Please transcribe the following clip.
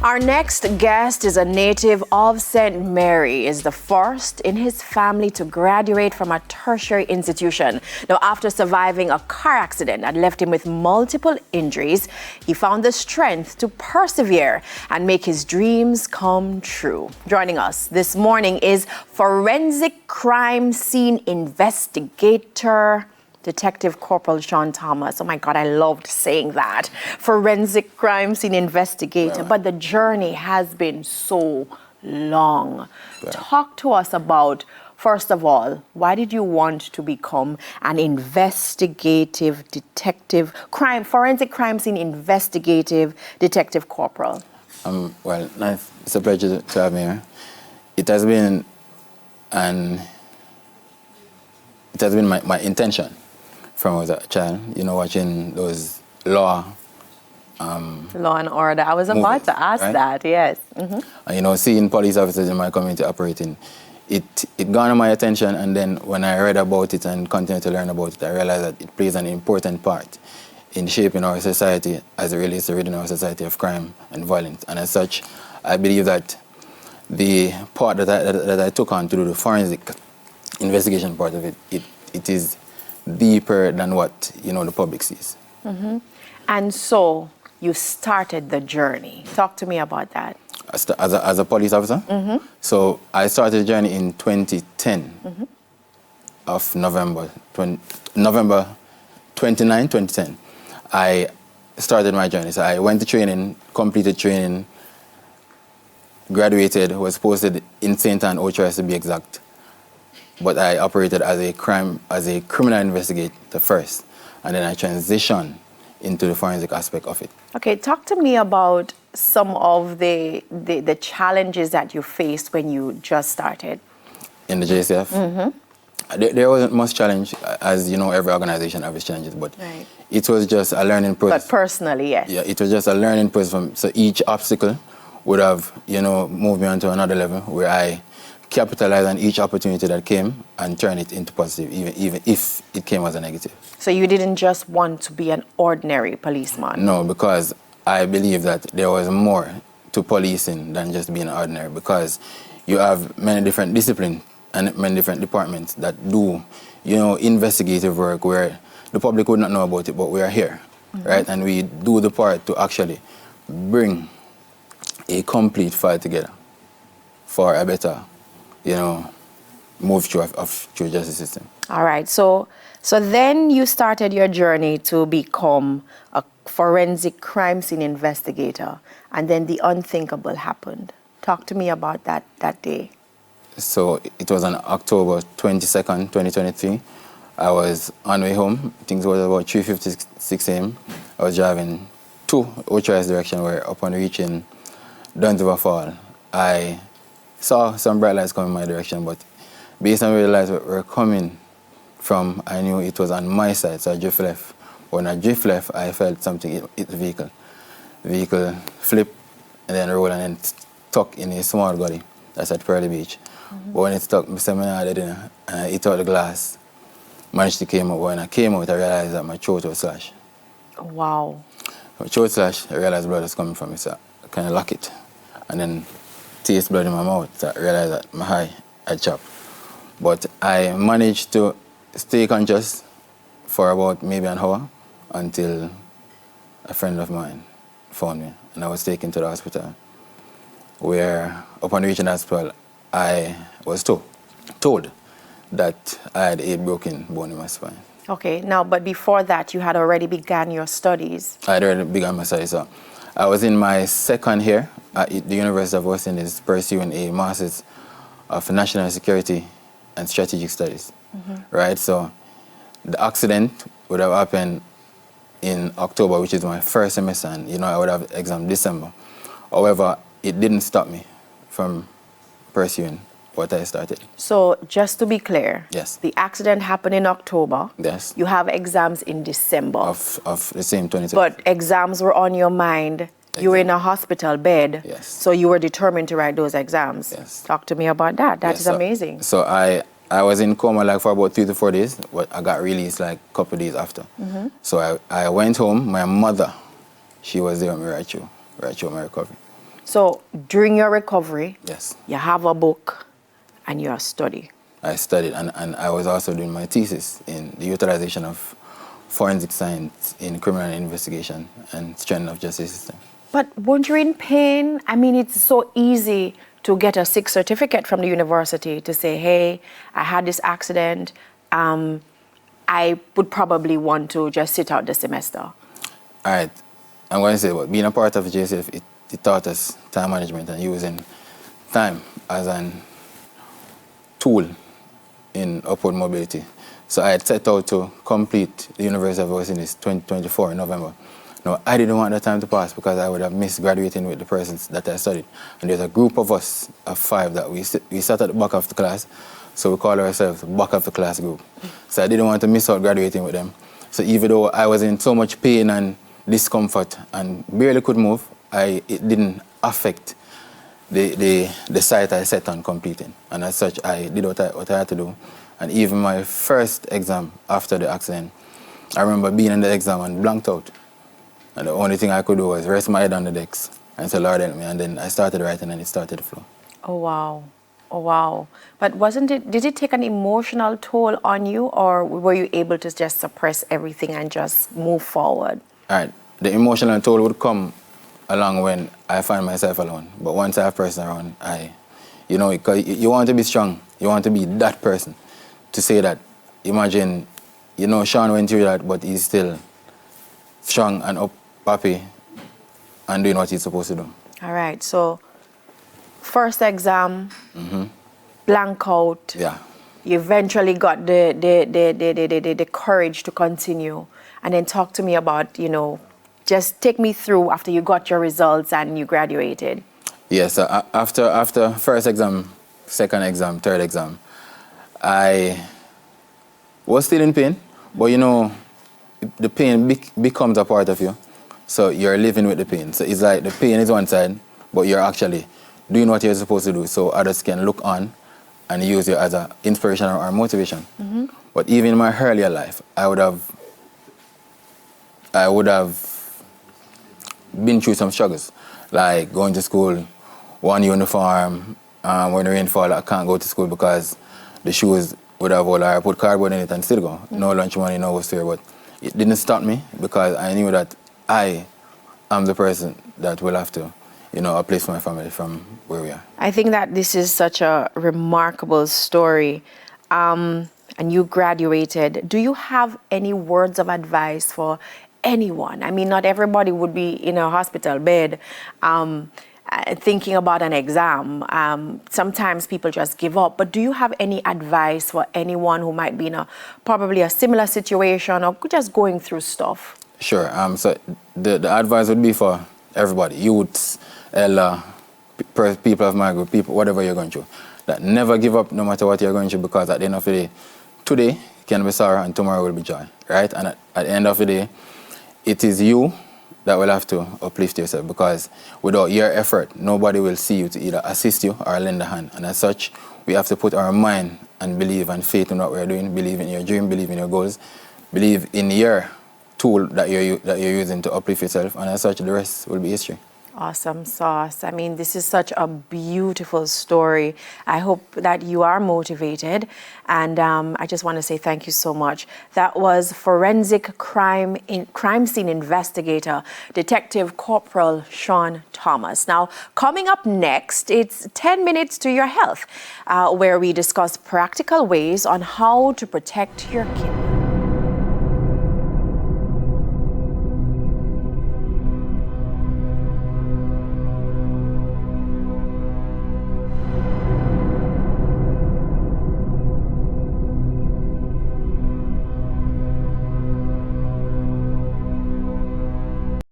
Our next guest is a native of St. Mary, is the first in his family to graduate from a tertiary institution. Now, after surviving a car accident that left him with multiple injuries, he found the strength to persevere and make his dreams come true. Joining us this morning is forensic crime scene investigator, Detective Corporal Sean Thomas. Oh my God, I loved saying that. Forensic crime scene investigator. But the journey has been so long. Talk to us about, first of all, why did you want to become an investigative detective, forensic crime scene investigative detective corporal? Well, nice. It's a pleasure to have me here. It has been my intention from when I was a child, watching those law and order. I was about to ask that, yes. Mm-hmm. And, seeing police officers in my community operating, it garnered my attention, and then when I read about it and continued to learn about it, I realized that it plays an important part in shaping our society as it relates to ridding our society of crime and violence. And as such, I believe that the part that I took on to do the forensic investigation part of it, it is deeper than what the public sees. Mm-hmm. And so you started the journey. Talk to me about that. As a police officer? Mm-hmm. So I started the journey in 2010 of November 29, 2010. I started my journey. So I went to training, completed training, graduated, was posted in St. Ann, Ocho, to be exact. But I operated as a criminal investigator first, and then I transitioned into the forensic aspect of it. Okay, talk to me about some of the challenges that you faced when you just started. In the JCF? Mm-hmm. There wasn't much challenge, as every organization has its challenges, but it was just a learning process. But personally, yes. Yeah, it was just a learning process. So each obstacle would have, moved me on to another level where I capitalize on each opportunity that came and turn it into positive, even if it came as a negative. So you didn't just want to be an ordinary policeman? No, because I believe that there was more to policing than just being ordinary, because you have many different disciplines and many different departments that do, investigative work where the public would not know about it, but we are here, right? And we do the part to actually bring a complete file together for a better move through the justice system. All right. So then you started your journey to become a forensic crime scene investigator, and then the unthinkable happened. Talk to me about that day. So it was on October 22nd, 2023. I was on my way home. I think it was about 3:56 a.m. I was driving to Ocho's direction, where upon reaching Dunsriver Fall, I saw some bright lights coming my direction, but based on where the lights were coming from, I knew it was on my side, so I drift left. When I drift left, I felt something hit the vehicle. The vehicle flipped and then rolled and then stuck in a small gully. That's at Pearly Beach. But when it stuck, I said, and I hit out the glass, managed to came out. When I came out, I realized that my throat was slashed. Wow. My throat slashed, I realized blood was coming from it, so I kind of lock it. And then taste blood in my mouth, so I realized that my eye had chopped. But I managed to stay conscious for about maybe an hour until a friend of mine found me, and I was taken to the hospital, where upon reaching the hospital, I was told that I had a broken bone in my spine. Okay, now, but before that, you had already begun your studies. I had already begun my studies, so I was in my second year at the University of West Indies, pursuing a Master's of National Security and Strategic Studies, right? So the accident would have happened in October, which is my first semester, and I would have exam December. However, it didn't stop me from pursuing what I started. So just to be clear, yes, the accident happened in October. Yes. You have exams in December. Of the same 2020. But exams were on your mind. Exactly. You were in a hospital bed. Yes. So you were determined to write those exams. Yes. Talk to me about that. That is amazing. So I I was in coma like for about 3 to 4 days, but I got released like a couple of days after. So I went home. My mother, she was there with me right through my recovery. So during your recovery, Yes. you have a book and you study. I studied, and I was also doing my thesis in the utilization of forensic science in criminal investigation and strengthening of justice system. But weren't you in pain? I mean, it's so easy to get a sick certificate from the university to say, hey, I had this accident. I would probably want to just sit out the semester. All right. I'm going to say, well, being a part of JCF, it taught us time management and using time as an tool in upward mobility. So I had set out to complete the University of West Indies 2024 in November. Now, I didn't want the time to pass because I would have missed graduating with the persons that I studied. And there's a group of us, of 5, that we sat at the back of the class. So we call ourselves the back of the class group. So I didn't want to miss out graduating with them. So even though I was in so much pain and discomfort and barely could move, it didn't affect the site I set on completing. And as such, I did what I had to do. And even my first exam after the accident, I remember being in the exam and blanked out. And the only thing I could do was rest my head on the desk and say, Lord help me. And then I started writing and it started to flow. Oh, wow. Oh, wow. But did it take an emotional toll on you, or were you able to just suppress everything and just move forward? All right. The emotional toll would come along when I find myself alone. But once I have a person around, because you want to be strong. You want to be that person. To say that, imagine, Sean went through that, but he's still strong and up, happy, and doing what he's supposed to do. All right. So, first exam, blank out. Yeah. You eventually got the courage to continue. And then talk to me about, just take me through after you got your results and you graduated. Yes, after first exam, second exam, third exam, I was still in pain, but the pain becomes a part of you. So you're living with the pain. So it's like the pain is one side, but you're actually doing what you're supposed to do so others can look on and use you as an inspiration or motivation. But even in my earlier life, I would have been through some struggles, like going to school, one uniform, when the rainfall, I can't go to school because the shoes would have all, I put cardboard in it and still go. No lunch money, no what's there, but it didn't stop me because I knew that I am the person that will have to, uplift my family from where we are. I think that this is such a remarkable story. And you graduated. Do you have any words of advice for anyone? I mean, not everybody would be in a hospital bed thinking about an exam. Sometimes people just give up. But do you have any advice for anyone who might be in probably a similar situation or just going through stuff? Sure. So the advice would be for everybody, youths, people of my group, people, whatever you're going through, that never give up no matter what you're going through, because at the end of the day, today can be sorrow and tomorrow will be joy, right? And at the end of the day, it is you that will have to uplift yourself, because without your effort, nobody will see you to either assist you or lend a hand. And as such, we have to put our mind and believe and faith in what we're doing, believe in your dream, believe in your goals, believe in your tool that you're using to uplift yourself, and as such, the rest will be history. Awesome sauce. I mean, this is such a beautiful story. I hope that you are motivated. And I just want to say thank you so much. That was forensic crime scene investigator, Detective Corporal Sean Thomas. Now, coming up next, it's 10 minutes to your health, where we discuss practical ways on how to protect your kidney.